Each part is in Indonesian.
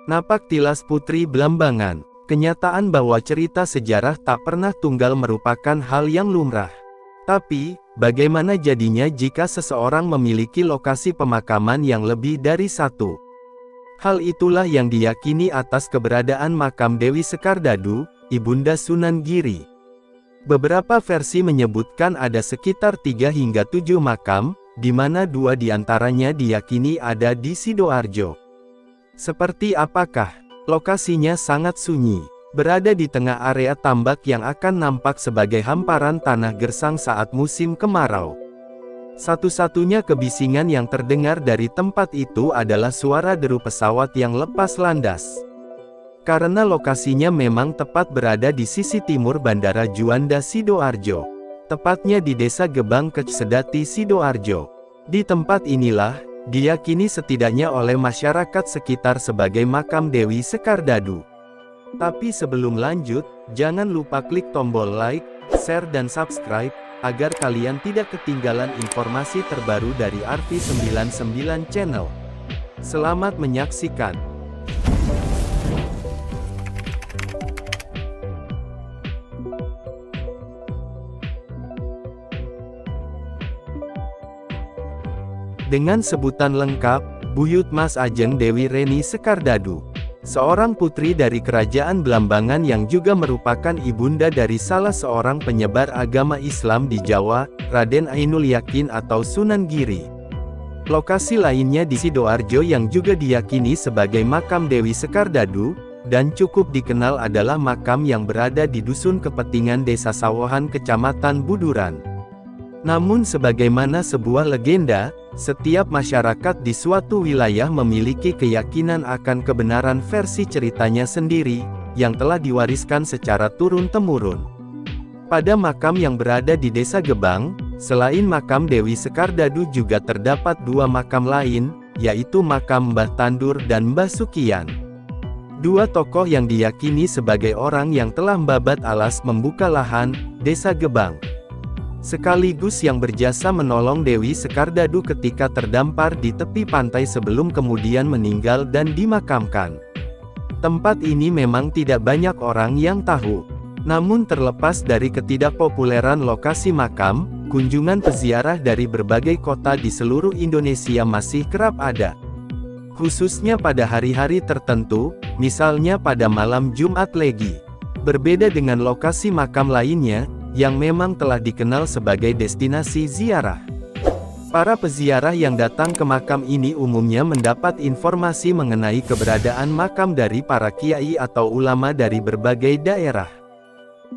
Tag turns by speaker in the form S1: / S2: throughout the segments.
S1: Napaktilas Putri Blambangan. Kenyataan bahwa cerita sejarah tak pernah tunggal merupakan hal yang lumrah. Tapi, bagaimana jadinya jika seseorang memiliki lokasi pemakaman yang lebih dari satu? Hal itulah yang diyakini atas keberadaan makam Dewi Sekardadu, Ibunda Sunan Giri. Beberapa versi menyebutkan ada sekitar 3 hingga 7 makam, di mana 2 diantaranya diyakini ada di Sidoarjo. Seperti apakah? Lokasinya sangat sunyi, berada di tengah area tambak yang akan nampak sebagai hamparan tanah gersang saat musim kemarau. Satu-satunya kebisingan yang terdengar dari tempat itu adalah suara deru pesawat yang lepas landas. Karena lokasinya memang tepat berada di sisi timur Bandara Juanda Sidoarjo, tepatnya di Desa Gebang Kecsedati Sidoarjo. Di tempat inilah, diyakini setidaknya oleh masyarakat sekitar sebagai makam Dewi Sekardadu. Tapi sebelum lanjut, jangan lupa klik tombol like, share dan subscribe, agar kalian tidak ketinggalan informasi terbaru dari Arfi99 Channel. Selamat menyaksikan. Dengan sebutan lengkap, Buyut Mas Ajeng Dewi Reni Sekardadu. Seorang putri dari Kerajaan Blambangan yang juga merupakan ibunda dari salah seorang penyebar agama Islam di Jawa, Raden Ainul Yakin atau Sunan Giri. Lokasi lainnya di Sidoarjo yang juga diyakini sebagai makam Dewi Sekardadu, dan cukup dikenal adalah makam yang berada di Dusun Kepetingan Desa Sawohan Kecamatan Buduran. Namun sebagaimana sebuah legenda, setiap masyarakat di suatu wilayah memiliki keyakinan akan kebenaran versi ceritanya sendiri, yang telah diwariskan secara turun-temurun. Pada makam yang berada di Desa Gebang, selain makam Dewi Sekardadu juga terdapat 2 makam lain, yaitu makam Mbah Tandur dan Mbah Sukian. 2 tokoh yang diyakini sebagai orang yang telah membabat alas membuka lahan, Desa Gebang. Sekaligus yang berjasa menolong Dewi Sekardadu ketika terdampar di tepi pantai sebelum kemudian meninggal dan dimakamkan. Tempat ini memang tidak banyak orang yang tahu. Namun terlepas dari ketidakpopuleran lokasi makam, kunjungan peziarah dari berbagai kota di seluruh Indonesia masih kerap ada. Khususnya pada hari-hari tertentu, misalnya pada malam Jumat Legi. Berbeda dengan lokasi makam lainnya, yang memang telah dikenal sebagai destinasi ziarah. Para peziarah yang datang ke makam ini umumnya mendapat informasi mengenai keberadaan makam dari para kiai atau ulama dari berbagai daerah.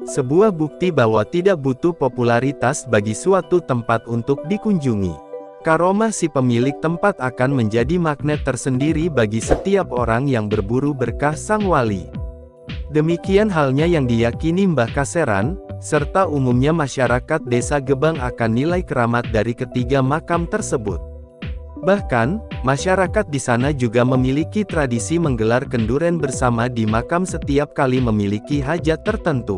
S1: Sebuah bukti bahwa tidak butuh popularitas bagi suatu tempat untuk dikunjungi. Karomah si pemilik tempat akan menjadi magnet tersendiri bagi setiap orang yang berburu berkah sang wali. Demikian halnya yang diyakini Mbah Kaseran, serta umumnya masyarakat Desa Gebang akan nilai keramat dari ketiga makam tersebut. Bahkan, masyarakat di sana juga memiliki tradisi menggelar kenduren bersama di makam setiap kali memiliki hajat tertentu.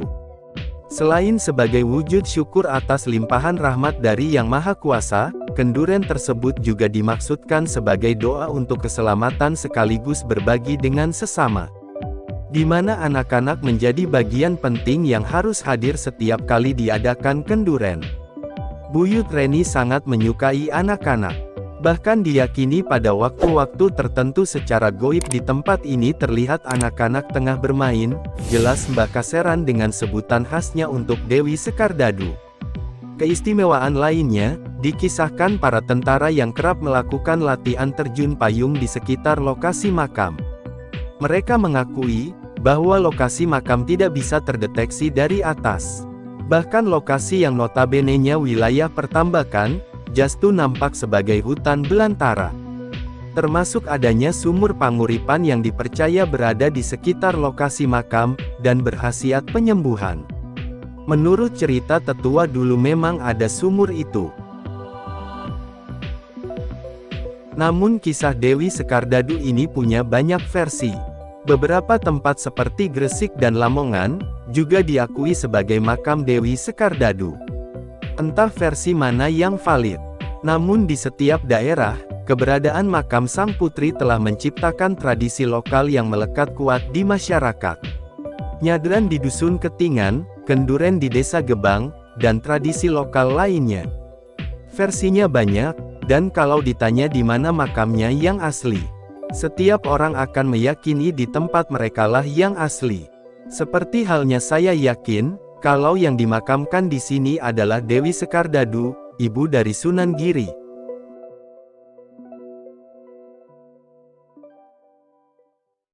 S1: Selain sebagai wujud syukur atas limpahan rahmat dari Yang Maha Kuasa, kenduren tersebut juga dimaksudkan sebagai doa untuk keselamatan sekaligus berbagi dengan sesama. Di mana anak-anak menjadi bagian penting yang harus hadir setiap kali diadakan kenduren. Buyut Reni sangat menyukai anak-anak. Bahkan diyakini pada waktu-waktu tertentu secara goib di tempat ini terlihat anak-anak tengah bermain, jelas Mbah Kaseran dengan sebutan khasnya untuk Dewi Sekardadu. Keistimewaan lainnya, dikisahkan para tentara yang kerap melakukan latihan terjun payung di sekitar lokasi makam. Mereka mengakui bahwa lokasi makam tidak bisa terdeteksi dari atas. Bahkan lokasi yang notabene-nya wilayah pertambakan, justru nampak sebagai hutan belantara. Termasuk adanya sumur panguripan yang dipercaya berada di sekitar lokasi makam, dan berkhasiat penyembuhan. Menurut cerita tetua dulu memang ada sumur itu. Namun kisah Dewi Sekardadu ini punya banyak versi. Beberapa tempat seperti Gresik dan Lamongan, juga diakui sebagai makam Dewi Sekardadu. Entah versi mana yang valid. Namun di setiap daerah, keberadaan makam sang putri telah menciptakan tradisi lokal yang melekat kuat di masyarakat. Nyadran di Dusun Ketingan, Kenduren di Desa Gebang, dan tradisi lokal lainnya. Versinya banyak, dan kalau ditanya di mana makamnya yang asli, setiap orang akan meyakini di tempat merekalah yang asli. Seperti halnya saya yakin, kalau yang dimakamkan di sini adalah Dewi Sekardadu, ibu dari Sunan Giri.